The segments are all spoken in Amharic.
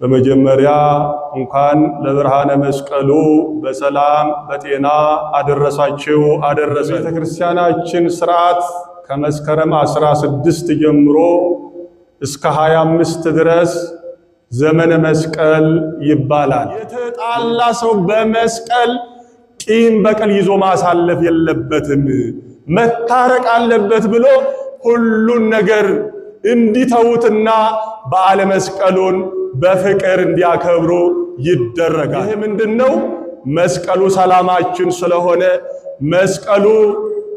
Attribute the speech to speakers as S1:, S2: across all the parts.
S1: በመጀመሪያ እንኳን ለብርሃነ መስቀሉ በሰላም በጤና አደረሳችሁ አደረሰ። ቤተክርስቲያናችን ሥርዓት ከመስከረም 16 ጀምሮ እስከ 25 ድረስ ዘመነ መስቀል ይባላል። የተጣላ ሰው በመስቀል ቂም በቀል ይዞ ማሳለፍ የለበትም፣ መታረቅ አለበት ብሎ ሁሉን ነገር እንዲተውትና በዓለ መስቀሉን በፍቅር እንዲያከብሩ ይደረጋል። ይህ ምንድነው? መስቀሉ ሰላማችን ስለሆነ፣ መስቀሉ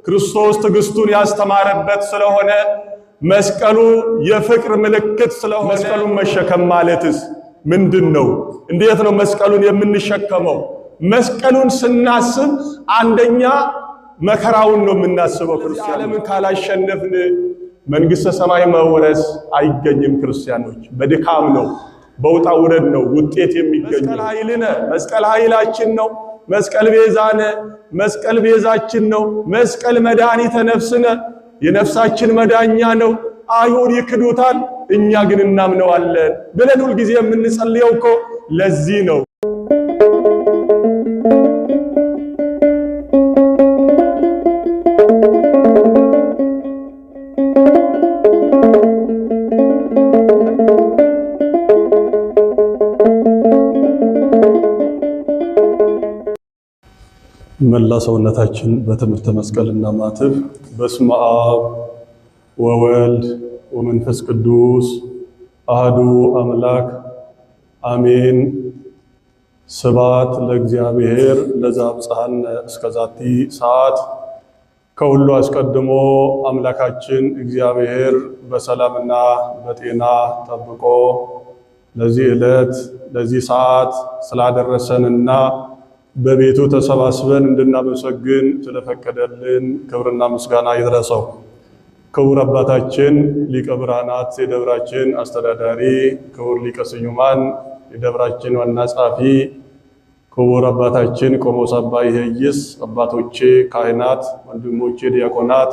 S1: ክርስቶስ ትዕግስቱን ያስተማረበት ስለሆነ፣ መስቀሉ የፍቅር ምልክት ስለሆነ። መስቀሉን መሸከም ማለትስ ምንድነው? እንዴት ነው መስቀሉን የምንሸከመው? መስቀሉን ስናስብ አንደኛ መከራውን ነው የምናስበው። ክርስቲያንን ካላሸነፍን መንግሥተ ሰማይ መውረስ አይገኝም። ክርስቲያኖች በድካም ነው፣ በውጣ ውረድ ነው ውጤት የሚገኝ። መስቀል ኃይልነ፣ መስቀል ኃይላችን ነው። መስቀል ቤዛነ፣ መስቀል ቤዛችን ነው። መስቀል መድኃኒተ ነፍስነ፣ የነፍሳችን መዳኛ ነው። አይሁድ ይክዱታል፣ እኛ ግን እናምነዋለን ብለን ሁልጊዜ የምንጸልየው እኮ ለዚህ ነው። መላ ሰውነታችን በትምህርተ መስቀልና ማተብ። በስመ አብ ወወልድ ወመንፈስ ቅዱስ አሐዱ አምላክ አሜን። ስብሐት ለእግዚአብሔር ለዘአብጽሐነ እስከዛቲ ሰዓት። ከሁሉ አስቀድሞ አምላካችን እግዚአብሔር በሰላምና በጤና ጠብቆ ለዚህ ዕለት ለዚህ ሰዓት ስላደረሰንና በቤቱ ተሰባስበን እንድናመሰግን ስለፈቀደልን ክብርና ምስጋና ይድረሰው። ክቡር አባታችን ሊቀ ብርሃናት የደብራችን አስተዳዳሪ፣ ክቡር ሊቀ ስዩማን የደብራችን ዋና ጸሐፊ፣ ክቡር አባታችን ቆሞስ አባ ይሄይስ፣ አባቶቼ ካህናት፣ ወንድሞቼ ዲያቆናት፣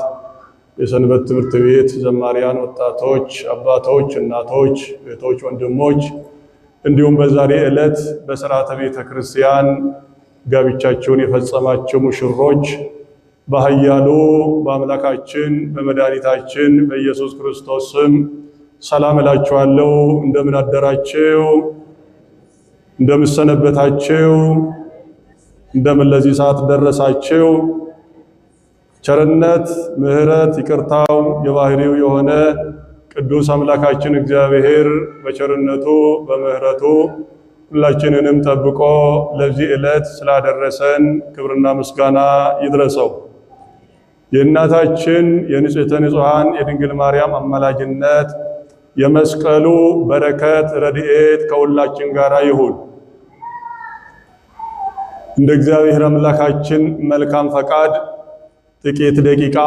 S1: የሰንበት ትምህርት ቤት ዘማሪያን፣ ወጣቶች፣ አባቶች፣ እናቶች፣ እህቶች፣ ወንድሞች እንዲሁም በዛሬ ዕለት በሥርዓተ ቤተ ክርስቲያን ጋብቻቸውን የፈጸማቸው ሙሽሮች በኃያሉ በአምላካችን በመድኃኒታችን በኢየሱስ ክርስቶስ ስም ሰላም እላችኋለሁ። እንደምን አደራችሁ? እንደምን ሰነበታችሁ? እንደምን ለዚህ ሰዓት ደረሳችሁ? ቸርነት፣ ምሕረት፣ ይቅርታው የባህሪው የሆነ ቅዱስ አምላካችን እግዚአብሔር በቸርነቱ በምሕረቱ ሁላችንንም ጠብቆ ለዚህ ዕለት ስላደረሰን ክብርና ምስጋና ይድረሰው። የእናታችን የንጽሕተ ንጹሐን የድንግል ማርያም አማላጅነት የመስቀሉ በረከት ረድኤት ከሁላችን ጋር ይሁን። እንደ እግዚአብሔር አምላካችን መልካም ፈቃድ ጥቂት ደቂቃ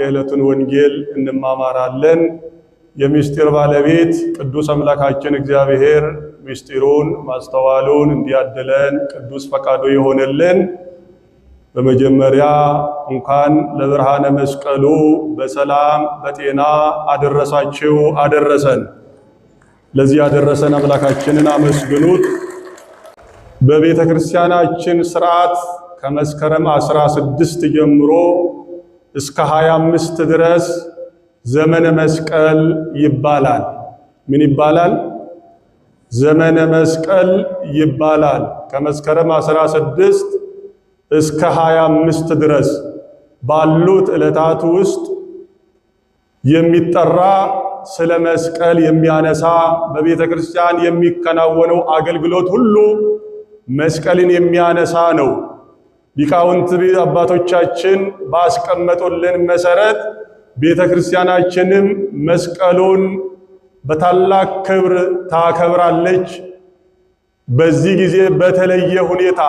S1: የዕለቱን ወንጌል እንማማራለን። የምስጢር ባለቤት ቅዱስ አምላካችን እግዚአብሔር ምስጢሩን ማስተዋሉን እንዲያድለን ቅዱስ ፈቃዱ ይሆንልን። በመጀመሪያ እንኳን ለብርሃነ መስቀሉ በሰላም በጤና አደረሳችሁ አደረሰን። ለዚህ ያደረሰን አምላካችንን አመስግኑት። በቤተ ክርስቲያናችን ሥርዓት ከመስከረም 16 ጀምሮ እስከ 25 ድረስ ዘመነ መስቀል ይባላል። ምን ይባላል? ዘመነ መስቀል ይባላል። ከመስከረም 16 እስከ 25 ድረስ ባሉት ዕለታት ውስጥ የሚጠራ ስለ መስቀል የሚያነሳ በቤተ ክርስቲያን የሚከናወነው አገልግሎት ሁሉ መስቀልን የሚያነሳ ነው። ሊቃውንት አባቶቻችን ባስቀመጡልን መሰረት ቤተ ክርስቲያናችንም መስቀሉን በታላቅ ክብር ታከብራለች። በዚህ ጊዜ በተለየ ሁኔታ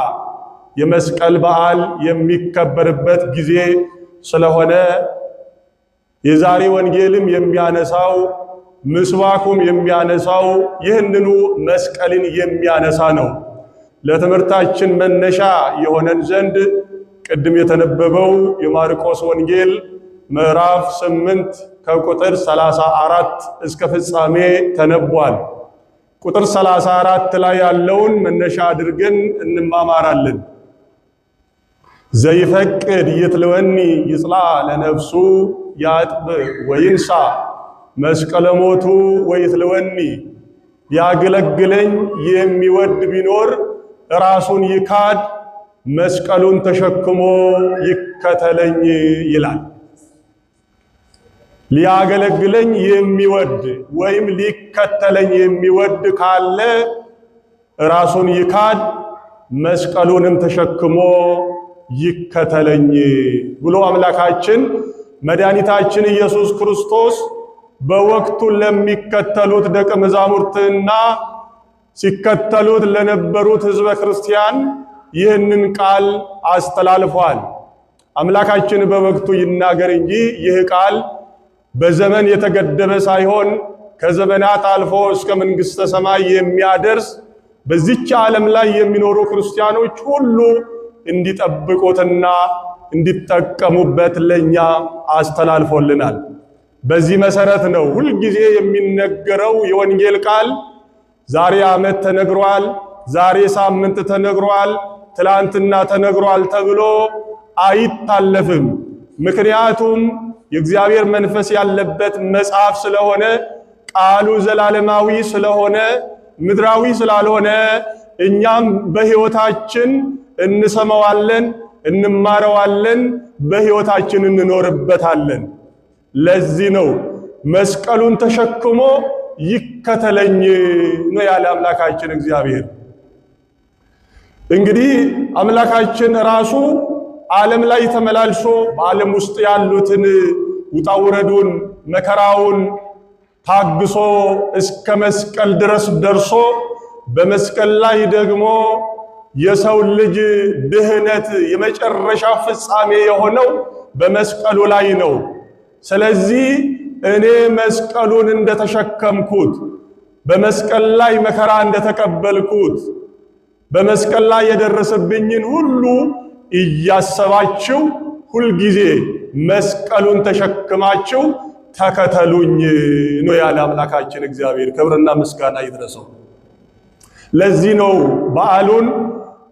S1: የመስቀል በዓል የሚከበርበት ጊዜ ስለሆነ የዛሬ ወንጌልም የሚያነሳው ምስባኩም የሚያነሳው ይህንኑ መስቀልን የሚያነሳ ነው። ለትምህርታችን መነሻ የሆነን ዘንድ ቅድም የተነበበው የማርቆስ ወንጌል ምዕራፍ 8 ከቁጥር 34 እስከ ፍጻሜ ተነቧል። ቁጥር 34 ላይ ያለውን መነሻ አድርገን እንማማራለን። ዘይፈቅድ ይትለወኒ ይጽላ ለነፍሱ ያጥብ ወይንሳ መስቀለ ሞቱ ወይትለወኒ ያገለግለኝ የሚወድ ቢኖር ራሱን ይካድ መስቀሉን ተሸክሞ ይከተለኝ ይላል። ሊያገለግለኝ የሚወድ ወይም ሊከተለኝ የሚወድ ካለ ራሱን ይካድ መስቀሉንም ተሸክሞ ይከተለኝ ብሎ አምላካችን መድኃኒታችን ኢየሱስ ክርስቶስ በወቅቱ ለሚከተሉት ደቀ መዛሙርትና ሲከተሉት ለነበሩት ሕዝበ ክርስቲያን ይህንን ቃል አስተላልፏል። አምላካችን በወቅቱ ይናገር እንጂ ይህ ቃል በዘመን የተገደበ ሳይሆን ከዘመናት አልፎ እስከ መንግሥተ ሰማይ የሚያደርስ በዚች ዓለም ላይ የሚኖሩ ክርስቲያኖች ሁሉ እንዲጠብቁትና እንዲጠቀሙበት ለኛ አስተላልፎልናል። በዚህ መሰረት ነው ሁልጊዜ የሚነገረው የወንጌል ቃል ዛሬ ዓመት ተነግሯል፣ ዛሬ ሳምንት ተነግሯል፣ ትላንትና ተነግሯል ተብሎ አይታለፍም። ምክንያቱም የእግዚአብሔር መንፈስ ያለበት መጽሐፍ ስለሆነ ቃሉ ዘላለማዊ ስለሆነ ምድራዊ ስላልሆነ እኛም በሕይወታችን እንሰማዋለን፣ እንማረዋለን፣ በሕይወታችን እንኖርበታለን። ለዚህ ነው መስቀሉን ተሸክሞ ይከተለኝ ነው ያለ አምላካችን እግዚአብሔር። እንግዲህ አምላካችን ራሱ ዓለም ላይ ተመላልሶ በዓለም ውስጥ ያሉትን ውጣውረዱን መከራውን ታግሶ እስከ መስቀል ድረስ ደርሶ በመስቀል ላይ ደግሞ የሰው ልጅ ድህነት የመጨረሻ ፍጻሜ የሆነው በመስቀሉ ላይ ነው። ስለዚህ እኔ መስቀሉን እንደተሸከምኩት በመስቀል ላይ መከራ እንደተቀበልኩት በመስቀል ላይ የደረሰብኝን ሁሉ እያሰባችሁ ሁልጊዜ መስቀሉን ተሸክማችሁ ተከተሉኝ ነው ያለ አምላካችን እግዚአብሔር። ክብርና ምስጋና ይድረሰው። ለዚህ ነው በዓሉን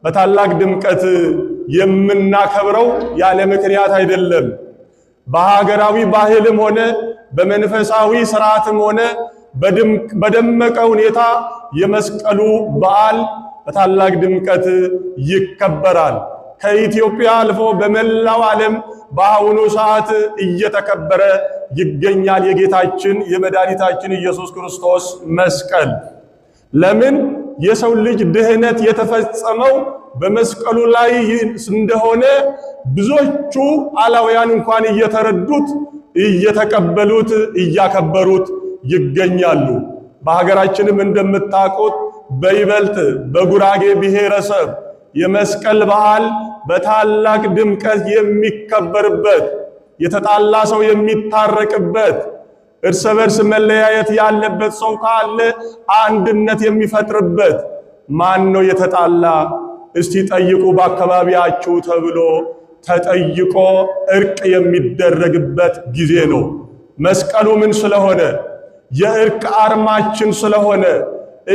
S1: በታላቅ ድምቀት የምናከብረው ያለ ምክንያት አይደለም። በሀገራዊ ባህልም ሆነ በመንፈሳዊ ሥርዓትም ሆነ በደመቀ ሁኔታ የመስቀሉ በዓል በታላቅ ድምቀት ይከበራል። ከኢትዮጵያ አልፎ በመላው ዓለም በአሁኑ ሰዓት እየተከበረ ይገኛል የጌታችን የመድኃኒታችን ኢየሱስ ክርስቶስ መስቀል። ለምን? የሰው ልጅ ድህነት የተፈጸመው በመስቀሉ ላይ እንደሆነ ብዙዎቹ አላውያን እንኳን እየተረዱት እየተቀበሉት እያከበሩት ይገኛሉ። በሀገራችንም እንደምታውቁት በይበልጥ በጉራጌ ብሔረሰብ የመስቀል በዓል በታላቅ ድምቀት የሚከበርበት፣ የተጣላ ሰው የሚታረቅበት፣ እርስ በርስ መለያየት ያለበት ሰው ካለ አንድነት የሚፈጥርበት። ማን ነው የተጣላ? እስቲ ጠይቁ በአካባቢያችሁ ተብሎ ተጠይቆ እርቅ የሚደረግበት ጊዜ ነው። መስቀሉ ምን ስለሆነ? የእርቅ አርማችን ስለሆነ፣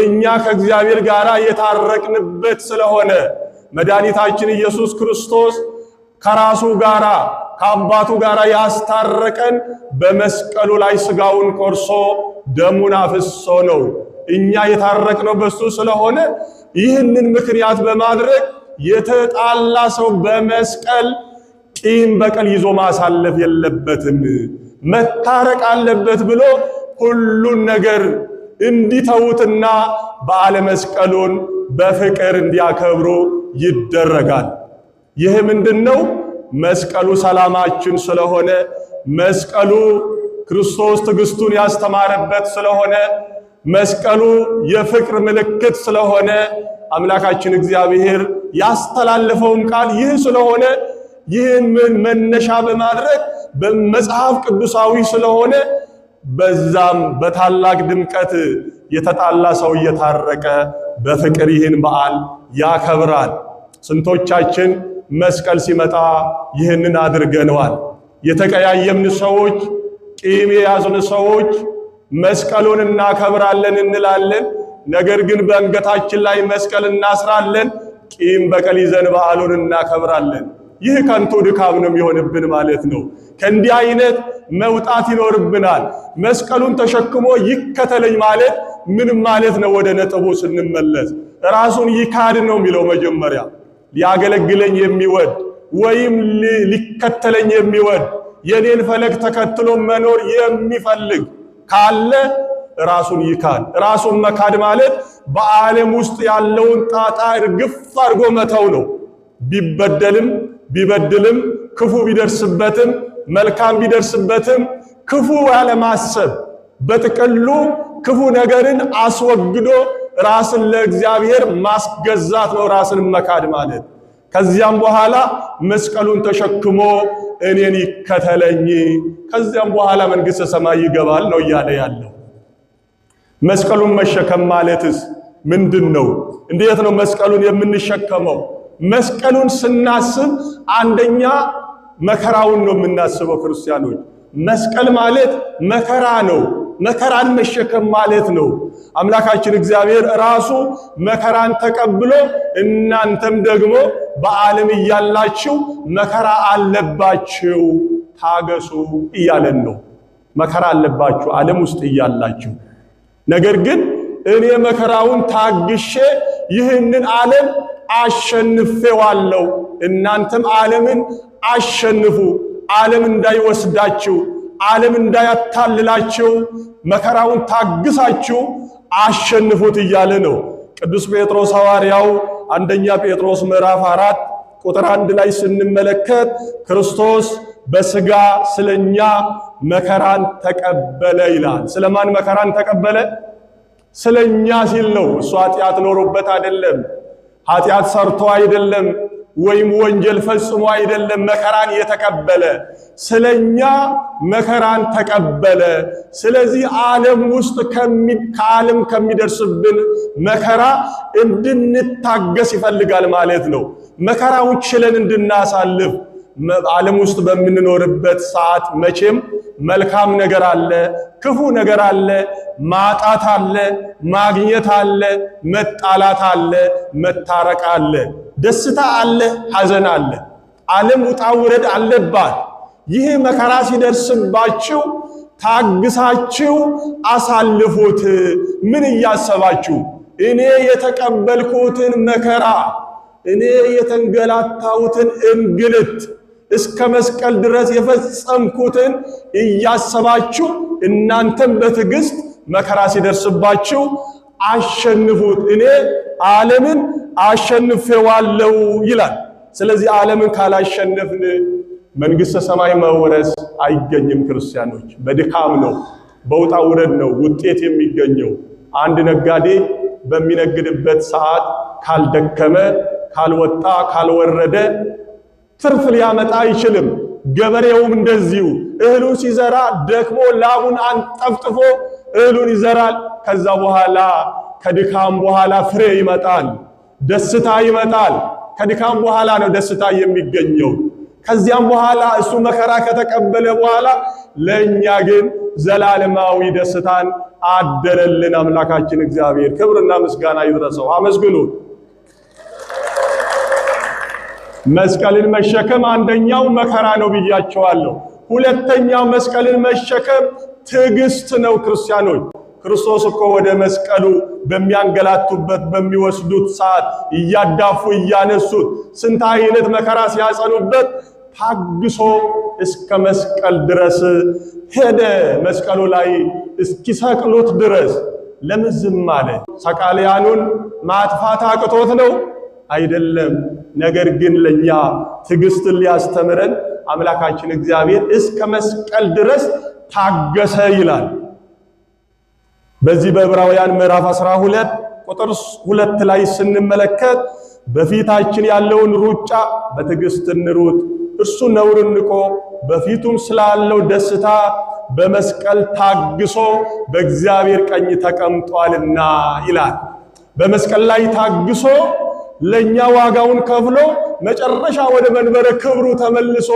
S1: እኛ ከእግዚአብሔር ጋር የታረቅንበት ስለሆነ መድኃኒታችን ኢየሱስ ክርስቶስ ከራሱ ጋራ ከአባቱ ጋር ያስታረቀን በመስቀሉ ላይ ሥጋውን ቆርሶ ደሙን አፍሶ ነው። እኛ የታረቅነው በሱ ስለሆነ ይህንን ምክንያት በማድረግ የተጣላ ሰው በመስቀል ቂም በቀል ይዞ ማሳለፍ የለበትም፣ መታረቅ አለበት ብሎ ሁሉን ነገር እንዲተውትና በዓለ መስቀሉን በፍቅር እንዲያከብሩ ይደረጋል። ይህ ምንድነው? መስቀሉ ሰላማችን ስለሆነ፣ መስቀሉ ክርስቶስ ትዕግስቱን ያስተማረበት ስለሆነ፣ መስቀሉ የፍቅር ምልክት ስለሆነ አምላካችን እግዚአብሔር ያስተላለፈውም ቃል ይህ ስለሆነ ይህን መነሻ በማድረግ በመጽሐፍ ቅዱሳዊ ስለሆነ በዛም በታላቅ ድምቀት የተጣላ ሰው እየታረቀ በፍቅር ይህን በዓል ያከብራል። ስንቶቻችን መስቀል ሲመጣ ይህንን አድርገነዋል። የተቀያየምን ሰዎች፣ ቂም የያዝን ሰዎች መስቀሉን እናከብራለን እንላለን። ነገር ግን በአንገታችን ላይ መስቀል እናስራለን፣ ቂም በቀል ይዘን በዓሉን እናከብራለን። ይህ ከንቱ ድካም ነው የሚሆንብን ማለት ነው። ከእንዲህ አይነት መውጣት ይኖርብናል። መስቀሉን ተሸክሞ ይከተለኝ ማለት ምን ማለት ነው? ወደ ነጥቡ ስንመለስ ራሱን ይካድ ነው የሚለው። መጀመሪያ ሊያገለግለኝ የሚወድ ወይም ሊከተለኝ የሚወድ የኔን ፈለግ ተከትሎ መኖር የሚፈልግ ካለ ራሱን ይካድ። ራሱን መካድ ማለት በዓለም ውስጥ ያለውን ጣጣ እርግፍ አድርጎ መተው ነው። ቢበደልም ቢበድልም ክፉ ቢደርስበትም መልካም ቢደርስበትም ክፉ ያለማሰብ በጥቅሉ ክፉ ነገርን አስወግዶ ራስን ለእግዚአብሔር ማስገዛት ነው ራስን መካድ ማለት። ከዚያም በኋላ መስቀሉን ተሸክሞ እኔን ይከተለኝ፣ ከዚያም በኋላ መንግሥተ ሰማይ ይገባል ነው እያለ ያለው። መስቀሉን መሸከም ማለትስ ምንድነው? እንዴት ነው መስቀሉን የምንሸከመው? መስቀሉን ስናስብ አንደኛ መከራውን ነው የምናስበው ክርስቲያኖች። መስቀል ማለት መከራ ነው። መከራን መሸከም ማለት ነው። አምላካችን እግዚአብሔር ራሱ መከራን ተቀብሎ እናንተም ደግሞ በዓለም እያላችሁ መከራ አለባችሁ ታገሱ እያለን ነው። መከራ አለባችሁ ዓለም ውስጥ እያላችሁ፣ ነገር ግን እኔ መከራውን ታግሼ ይህንን ዓለም አሸንፌዋለሁ፣ እናንተም ዓለምን አሸንፉ፣ ዓለም እንዳይወስዳችሁ፣ ዓለም እንዳያታልላችሁ መከራውን ታግሳችሁ አሸንፉት እያለ ነው። ቅዱስ ጴጥሮስ ሐዋርያው አንደኛ ጴጥሮስ ምዕራፍ 4 ቁጥር 1 ላይ ስንመለከት ክርስቶስ በሥጋ ስለኛ መከራን ተቀበለ ይላል። ስለማን መከራን ተቀበለ? ስለኛ ሲል ነው። እሱ ኃጢአት ኖሮበት አይደለም፣ ኃጢአት ሰርቶ አይደለም፣ ወይም ወንጀል ፈጽሞ አይደለም መከራን የተቀበለ፣ ስለኛ መከራን ተቀበለ። ስለዚህ ዓለም ውስጥ ከዓለም ከሚደርስብን መከራ እንድንታገስ ይፈልጋል ማለት ነው። መከራውን ችለን እንድናሳልፍ ዓለም ውስጥ በምንኖርበት ሰዓት መቼም መልካም ነገር አለ፣ ክፉ ነገር አለ፣ ማጣት አለ፣ ማግኘት አለ፣ መጣላት አለ፣ መታረቅ አለ፣ ደስታ አለ፣ ሐዘን አለ። ዓለም ውጣ ውረድ አለባት። ይህ መከራ ሲደርስባችሁ ታግሳችሁ አሳልፉት። ምን እያሰባችሁ? እኔ የተቀበልኩትን መከራ፣ እኔ የተንገላታሁትን እንግልት እስከ መስቀል ድረስ የፈጸምኩትን እያሰባችሁ እናንተም በትዕግስት መከራ ሲደርስባችሁ አሸንፉት። እኔ ዓለምን አሸንፌዋለሁ ይላል። ስለዚህ ዓለምን ካላሸነፍን መንግሥተ ሰማይ መውረስ አይገኝም። ክርስቲያኖች በድካም ነው፣ በውጣ ውረድ ነው ውጤት የሚገኘው። አንድ ነጋዴ በሚነግድበት ሰዓት ካልደከመ፣ ካልወጣ፣ ካልወረደ ትርፍ ሊያመጣ አይችልም። ገበሬውም እንደዚሁ እህሉን ሲዘራ ደክሞ ላቡን አንጠፍጥፎ እህሉን ይዘራል። ከዛ በኋላ ከድካም በኋላ ፍሬ ይመጣል፣ ደስታ ይመጣል። ከድካም በኋላ ነው ደስታ የሚገኘው። ከዚያም በኋላ እሱ መከራ ከተቀበለ በኋላ ለእኛ ግን ዘላለማዊ ደስታን አደረልን አምላካችን እግዚአብሔር። ክብርና ምስጋና ይድረሰው። አመስግኑት። መስቀልን መሸከም አንደኛው መከራ ነው ብያቸዋለሁ። ሁለተኛው መስቀልን መሸከም ትዕግስት ነው። ክርስቲያኖች ክርስቶስ እኮ ወደ መስቀሉ በሚያንገላቱበት በሚወስዱት ሰዓት እያዳፉ እያነሱት ስንት አይነት መከራ ሲያጸኑበት ታግሶ እስከ መስቀል ድረስ ሄደ። መስቀሉ ላይ እስኪሰቅሉት ድረስ ለምን ዝም አለ? ሰቃልያኑን ማጥፋት አቅቶት ነው? አይደለም። ነገር ግን ለኛ ትዕግስትን ሊያስተምረን አምላካችን እግዚአብሔር እስከ መስቀል ድረስ ታገሰ ይላል። በዚህ በዕብራውያን ምዕራፍ 12 ቁጥር 2 ላይ ስንመለከት በፊታችን ያለውን ሩጫ በትዕግስት እንሩጥ፣ እርሱ ነውርን ንቆ በፊቱም ስላለው ደስታ በመስቀል ታግሶ በእግዚአብሔር ቀኝ ተቀምጧልና ይላል። በመስቀል ላይ ታግሶ ለኛ ዋጋውን ከፍሎ መጨረሻ ወደ መንበረ ክብሩ ተመልሶ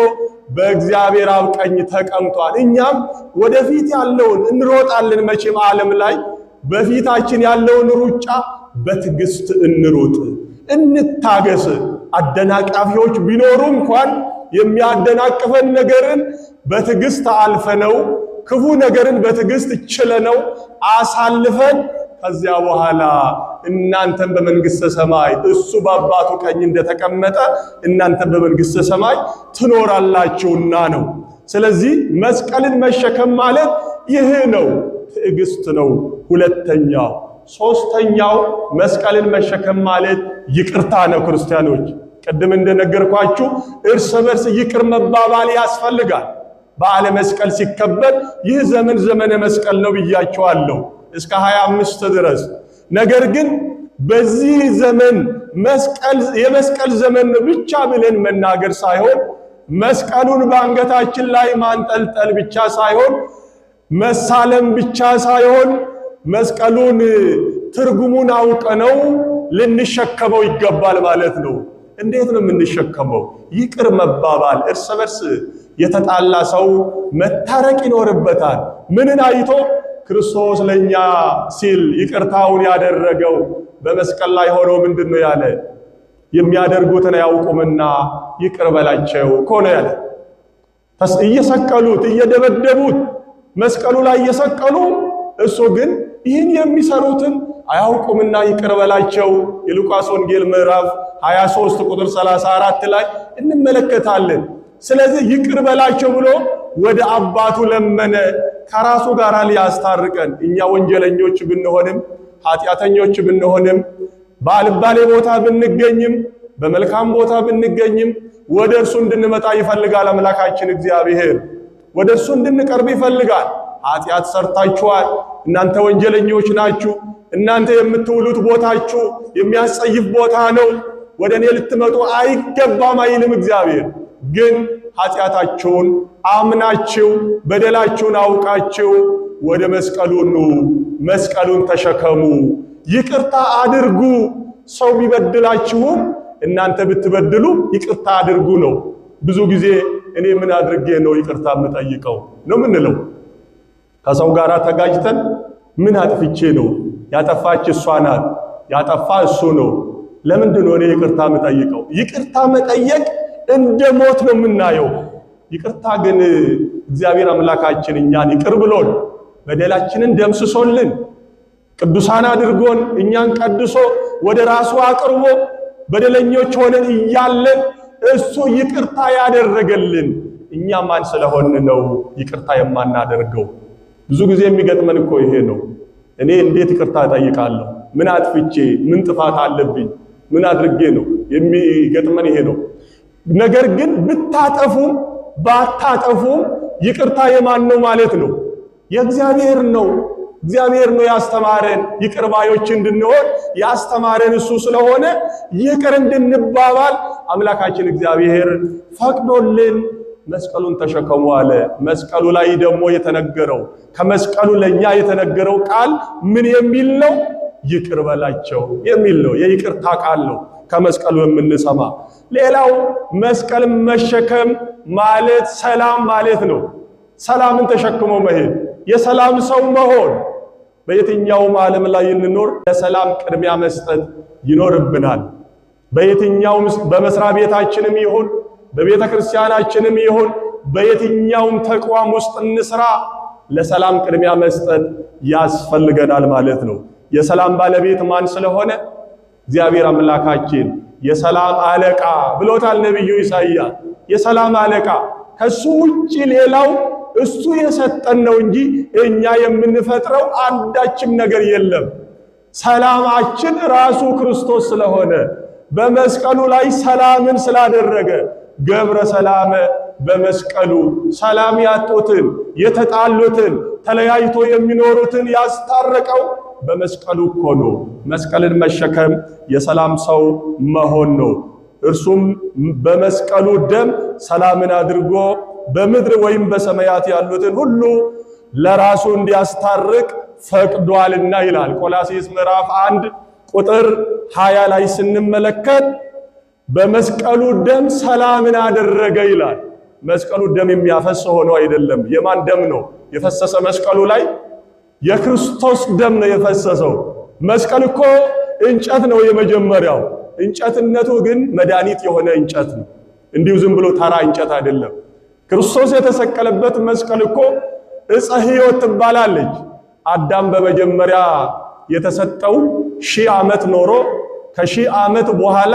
S1: በእግዚአብሔር አብ ቀኝ ተቀምጧል። እኛም ወደፊት ያለውን እንሮጣለን። መቼም ዓለም ላይ በፊታችን ያለውን ሩጫ በትዕግስት እንሩጥ፣ እንታገስ። አደናቃፊዎች ቢኖሩ እንኳን የሚያደናቅፈን ነገርን በትዕግስት አልፈነው ክፉ ነገርን በትዕግስት ችለነው አሳልፈን ከዚያ በኋላ እናንተም በመንግስተ ሰማይ እሱ በአባቱ ቀኝ እንደተቀመጠ እናንተም በመንግስተ ሰማይ ትኖራላችሁና ነው። ስለዚህ መስቀልን መሸከም ማለት ይህ ነው፣ ትዕግስት ነው። ሁለተኛው ሶስተኛው መስቀልን መሸከም ማለት ይቅርታ ነው። ክርስቲያኖች ቅድም እንደነገርኳችሁ እርስ በርስ ይቅር መባባል ያስፈልጋል። በዓለ መስቀል ሲከበር ይህ ዘመን ዘመነ መስቀል ነው ብያችኋለሁ እስከ 25 ድረስ። ነገር ግን በዚህ ዘመን የመስቀል ዘመን ብቻ ብለን መናገር ሳይሆን መስቀሉን በአንገታችን ላይ ማንጠልጠል ብቻ ሳይሆን መሳለም ብቻ ሳይሆን መስቀሉን ትርጉሙን አውቀነው ልንሸከመው ይገባል ማለት ነው። እንዴት ነው የምንሸከመው? ይቅር መባባል፣ እርስ በርስ የተጣላ ሰው መታረቅ ይኖርበታል። ምንን አይቶ? ክርስቶስ ለኛ ሲል ይቅርታውን ያደረገው በመስቀል ላይ ሆኖ ምንድነው ያለ? የሚያደርጉትን ያውቁምና ይቅር በላቸው ኮነ ያለ። እየሰቀሉት እየደበደቡት መስቀሉ ላይ እየሰቀሉ እሱ ግን ይህን የሚሰሩትን አያውቁምና ይቅር በላቸው የሉቃስ ወንጌል ምዕራፍ 23 ቁጥር 34 ላይ እንመለከታለን። ስለዚህ ይቅር በላቸው ብሎ ወደ አባቱ ለመነ፣ ከራሱ ጋር ሊያስታርቀን። እኛ ወንጀለኞች ብንሆንም ኃጢአተኞች ብንሆንም ባልባሌ ቦታ ብንገኝም በመልካም ቦታ ብንገኝም ወደ እርሱ እንድንመጣ ይፈልጋል አምላካችን እግዚአብሔር። ወደ እርሱ እንድንቀርብ ይፈልጋል። ኃጢአት ሰርታችኋል፣ እናንተ ወንጀለኞች ናችሁ፣ እናንተ የምትውሉት ቦታችሁ የሚያስጸይፍ ቦታ ነው፣ ወደ እኔ ልትመጡ አይገባም አይልም እግዚአብሔር። ግን ኃጢአታችሁን አምናችሁ በደላችሁን አውቃችሁ ወደ መስቀሉ ኑ፣ መስቀሉን ተሸከሙ፣ ይቅርታ አድርጉ። ሰው ቢበድላችሁም እናንተ ብትበድሉ ይቅርታ አድርጉ ነው። ብዙ ጊዜ እኔ ምን አድርጌ ነው ይቅርታ የምጠይቀው ነው ምንለው? ከሰው ጋር ተጋጅተን ምን አጥፍቼ ነው? ያጠፋች እሷ ናት፣ ያጠፋ እሱ ነው። ለምንድን ነው እኔ ይቅርታ የምጠይቀው? ይቅርታ መጠየቅ እንደ ሞት ነው የምናየው። ይቅርታ ግን እግዚአብሔር አምላካችን እኛን ይቅር ብሎን በደላችንን ደምስሶልን ቅዱሳን አድርጎን እኛን ቀድሶ ወደ ራሱ አቅርቦ በደለኞች ሆነን እያለን እሱ ይቅርታ ያደረገልን እኛ ማን ስለሆን ነው ይቅርታ የማናደርገው? ብዙ ጊዜ የሚገጥመን እኮ ይሄ ነው። እኔ እንዴት ይቅርታ እጠይቃለሁ? ምን አጥፍቼ? ምን ጥፋት አለብኝ? ምን አድርጌ ነው? የሚገጥመን ይሄ ነው። ነገር ግን ብታጠፉም ባታጠፉም ይቅርታ የማን ነው ማለት ነው? የእግዚአብሔር ነው። እግዚአብሔር ነው ያስተማረን። ይቅር ባዮች እንድንሆን ያስተማረን እሱ ስለሆነ ይቅር እንድንባባል አምላካችን እግዚአብሔር ፈቅዶልን መስቀሉን ተሸከሙ አለ። መስቀሉ ላይ ደግሞ የተነገረው ከመስቀሉ ለኛ የተነገረው ቃል ምን የሚል ነው? ይቅር በላቸው የሚል ነው። የይቅርታ ቃል ነው ከመስቀሉ የምንሰማ። ሌላው መስቀል መሸከም ማለት ሰላም ማለት ነው። ሰላምን ተሸክሞ መሄድ፣ የሰላም ሰው መሆን። በየትኛውም ዓለም ላይ እንኖር ለሰላም ቅድሚያ መስጠት ይኖርብናል። በየትኛውም በመስሪያ ቤታችንም ይሁን በቤተ ክርስቲያናችንም ይሁን በየትኛውም ተቋም ውስጥ እንስራ ለሰላም ቅድሚያ መስጠት ያስፈልገናል ማለት ነው። የሰላም ባለቤት ማን ስለሆነ? እግዚአብሔር አምላካችን የሰላም አለቃ ብሎታል ነብዩ ኢሳይያስ። የሰላም አለቃ ከሱ ውጪ ሌላው እሱ የሰጠን ነው እንጂ እኛ የምንፈጥረው አንዳችም ነገር የለም። ሰላማችን ራሱ ክርስቶስ ስለሆነ በመስቀሉ ላይ ሰላምን ስላደረገ ገብረ ሰላም በመስቀሉ ሰላም ያጡትን የተጣሉትን ተለያይቶ የሚኖሩትን ያስታረቀው በመስቀሉ እኮ ነው። መስቀልን መሸከም የሰላም ሰው መሆን ነው። እርሱም በመስቀሉ ደም ሰላምን አድርጎ በምድር ወይም በሰማያት ያሉትን ሁሉ ለራሱ እንዲያስታርቅ ፈቅዷልና ይላል። ቆላስይስ ምዕራፍ 1 ቁጥር 20 ላይ ስንመለከት በመስቀሉ ደም ሰላምን አደረገ ይላል። መስቀሉ ደም የሚያፈስ ሆኖ አይደለም። የማን ደም ነው የፈሰሰ መስቀሉ ላይ? የክርስቶስ ደም ነው የፈሰሰው። መስቀል እኮ እንጨት ነው የመጀመሪያው። እንጨትነቱ ግን መድኃኒት የሆነ እንጨት ነው። እንዲሁ ዝም ብሎ ተራ እንጨት አይደለም። ክርስቶስ የተሰቀለበት መስቀል እኮ ዕፀ ሕይወት ትባላለች። አዳም በመጀመሪያ የተሰጠው 1000 ዓመት ኖሮ ከ1000 ዓመት በኋላ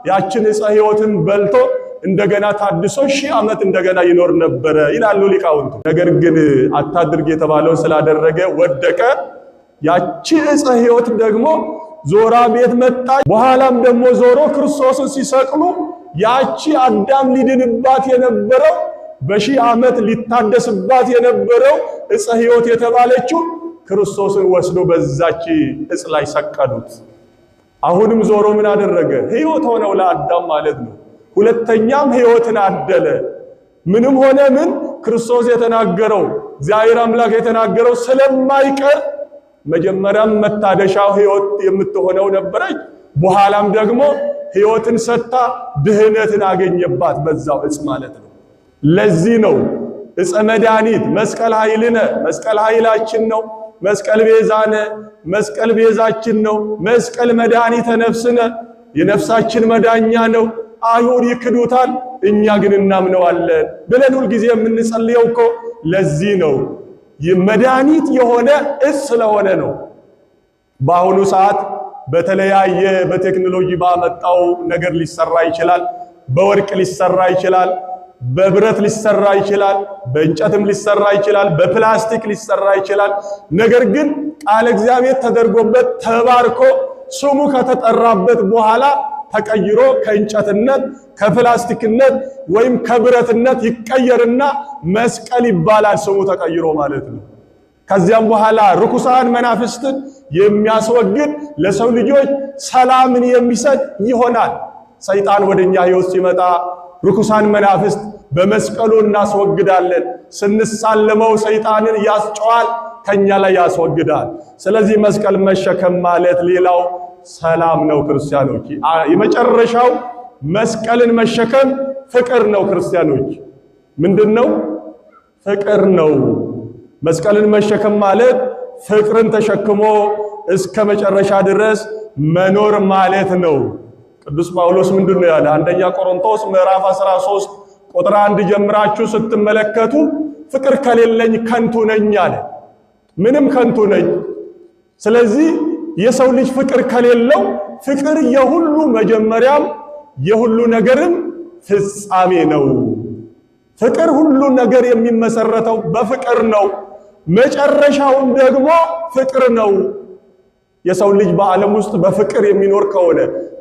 S1: ያችን ዕፀ ሕይወትን በልቶ እንደገና ታድሶ 1000 ዓመት እንደገና ይኖር ነበረ ይላሉ ሊቃውንቱ። ነገር ግን አታድርግ የተባለው ስላደረገ ወደቀ። ያቺ ዕፀ ሕይወት ደግሞ ዞራ ቤት መጣች። በኋላም ደግሞ ዞሮ ክርስቶስን ሲሰቅሉ ያቺ አዳም ሊድንባት የነበረው በ1000 ዓመት ሊታደስባት የነበረው ዕፀ ሕይወት የተባለችው ክርስቶስን ወስዶ በዛች ዕፅ ላይ ሰቀሉት። አሁንም ዞሮ ምን አደረገ? ሕይወት ሆነው ለአዳም ማለት ነው። ሁለተኛም ሕይወትን አደለ። ምንም ሆነ ምን ክርስቶስ የተናገረው እግዚአብሔር አምላክ የተናገረው ስለማይቀር መጀመሪያም መታደሻው ሕይወት የምትሆነው ነበረች። በኋላም ደግሞ ሕይወትን ሰጥታ ድህነትን አገኘባት በዛው ዕፅ ማለት ነው። ለዚህ ነው ዕፀ መድኃኒት መስቀል ኃይልነ፣ መስቀል ኃይላችን ነው። መስቀል ቤዛነ፣ መስቀል ቤዛችን ነው። መስቀል መድኃኒተ ነፍስነ፣ የነፍሳችን መዳኛ ነው። አይሁድ ይክዱታል፣ እኛ ግን እናምነዋለን ብለን ሁልጊዜ የምንጸልየው እኮ ለዚህ ነው። መድኃኒት የሆነ ዕፅ ስለሆነ ነው። በአሁኑ ሰዓት በተለያየ በቴክኖሎጂ ባመጣው ነገር ሊሰራ ይችላል። በወርቅ ሊሰራ ይችላል፣ በብረት ሊሰራ ይችላል፣ በእንጨትም ሊሰራ ይችላል፣ በፕላስቲክ ሊሰራ ይችላል። ነገር ግን ቃል እግዚአብሔር ተደርጎበት ተባርኮ ስሙ ከተጠራበት በኋላ ተቀይሮ ከእንጨትነት ከፕላስቲክነት ወይም ከብረትነት ይቀየርና መስቀል ይባላል ስሙ ተቀይሮ ማለት ነው። ከዚያም በኋላ ርኩሳን መናፍስትን የሚያስወግድ ለሰው ልጆች ሰላምን የሚሰጥ ይሆናል። ሰይጣን ወደኛ ሕይወት ሲመጣ ርኩሳን መናፍስት በመስቀሉ እናስወግዳለን። ስንሳለመው ሰይጣንን ያስጨዋል፣ ከኛ ላይ ያስወግዳል። ስለዚህ መስቀል መሸከም ማለት ሌላው ሰላም ነው። ክርስቲያኖች የመጨረሻው መስቀልን መሸከም ፍቅር ነው። ክርስቲያኖች ምንድነው? ፍቅር ነው። መስቀልን መሸከም ማለት ፍቅርን ተሸክሞ እስከ መጨረሻ ድረስ መኖር ማለት ነው። ቅዱስ ጳውሎስ ምንድነው ያለ? አንደኛ ቆሮንቶስ ምዕራፍ 13 ቁጥር 1 ጀምራችሁ ስትመለከቱ ፍቅር ከሌለኝ ከንቱ ነኝ አለ። ምንም ከንቱ ነኝ። ስለዚህ የሰው ልጅ ፍቅር ከሌለው ፍቅር የሁሉ መጀመሪያም የሁሉ ነገርም ፍጻሜ ነው። ፍቅር ሁሉ ነገር የሚመሰረተው በፍቅር ነው። መጨረሻውም ደግሞ ፍቅር ነው። የሰው ልጅ በዓለም ውስጥ በፍቅር የሚኖር ከሆነ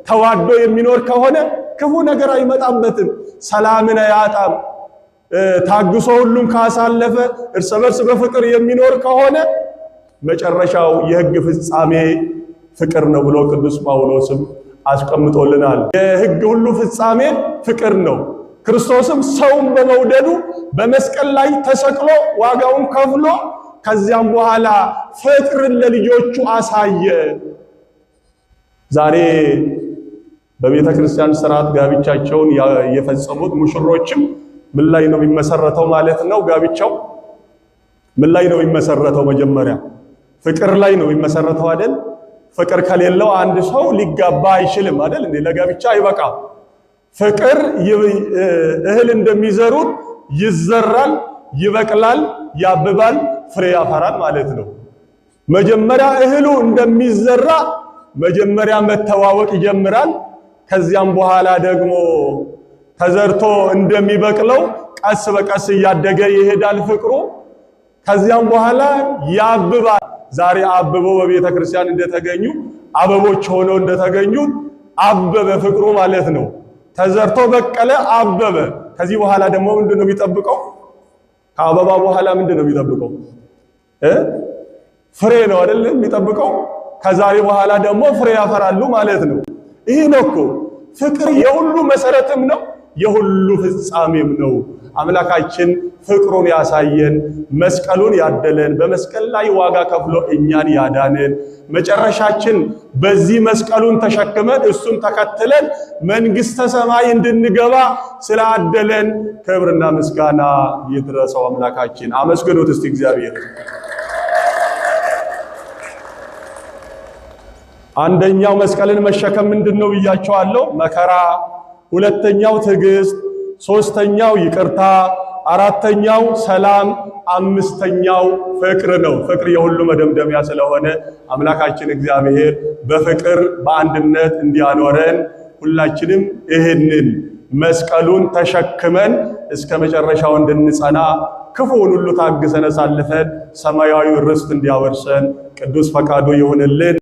S1: ተዋዶ የሚኖር ከሆነ ክፉ ነገር አይመጣበትም፣ ሰላምን አያጣም። ታግሶ ሁሉም ካሳለፈ እርስ በርስ በፍቅር የሚኖር ከሆነ መጨረሻው የሕግ ፍጻሜ ፍቅር ነው ብሎ ቅዱስ ጳውሎስም አስቀምጦልናል። የሕግ ሁሉ ፍጻሜ ፍቅር ነው። ክርስቶስም ሰውን በመውደዱ በመስቀል ላይ ተሰቅሎ ዋጋውን ከፍሎ ከዚያም በኋላ ፍቅርን ለልጆቹ አሳየ። ዛሬ በቤተ ክርስቲያን ሥርዓት ጋብቻቸውን የፈጸሙት ሙሽሮችም ምን ላይ ነው የሚመሰረተው ማለት ነው? ጋብቻው ምን ላይ ነው የሚመሰረተው? መጀመሪያ ፍቅር ላይ ነው የሚመሰረተው አይደል? ፍቅር ከሌለው አንድ ሰው ሊጋባ አይችልም አይደል? እንዴ ለጋብቻ አይበቃም። ፍቅር እህል እንደሚዘሩት ይዘራል፣ ይበቅላል፣ ያብባል፣ ፍሬ ያፈራል ማለት ነው። መጀመሪያ እህሉ እንደሚዘራ መጀመሪያ መተዋወቅ ይጀምራል። ከዚያም በኋላ ደግሞ ተዘርቶ እንደሚበቅለው ቀስ በቀስ እያደገ ይሄዳል ፍቅሩ። ከዚያም በኋላ ያብባል። ዛሬ አበበው በቤተ ክርስቲያን እንደተገኙ አበቦች ሆነው እንደተገኙ አበበ ፍቅሩ ማለት ነው። ተዘርቶ በቀለ፣ አበበ። ከዚህ በኋላ ደግሞ ምንድነው የሚጠብቀው? ከአበባ በኋላ ምንድነው የሚጠብቀው? ፍሬ ነው አይደል የሚጠብቀው? ከዛሬ በኋላ ደግሞ ፍሬ ያፈራሉ ማለት ነው። ይሄ ነው እኮ ፍቅር የሁሉ መሰረትም ነው የሁሉ ፍጻሜም ነው። አምላካችን ፍቅሩን ያሳየን፣ መስቀሉን ያደለን፣ በመስቀል ላይ ዋጋ ከፍሎ እኛን ያዳነን፣ መጨረሻችን በዚህ መስቀሉን ተሸክመን እሱን ተከትለን መንግስተ ሰማይ እንድንገባ ስላደለን ክብርና ምስጋና ይድረሰው አምላካችን። አመስግኑት እስቲ እግዚአብሔር። አንደኛው መስቀልን መሸከም ምንድነው ብያቸዋለሁ፣ መከራ። ሁለተኛው ትዕግስት፣ ሶስተኛው ይቅርታ፣ አራተኛው ሰላም፣ አምስተኛው ፍቅር ነው። ፍቅር የሁሉ መደምደሚያ ስለሆነ አምላካችን እግዚአብሔር በፍቅር በአንድነት እንዲያኖረን ሁላችንም ይህንን መስቀሉን ተሸክመን እስከ መጨረሻው እንድንጸና ክፉውን ሁሉ ታግሰን አሳልፈን ሰማያዊ ርስት እንዲያወርሰን ቅዱስ ፈቃዱ ይሁንልን።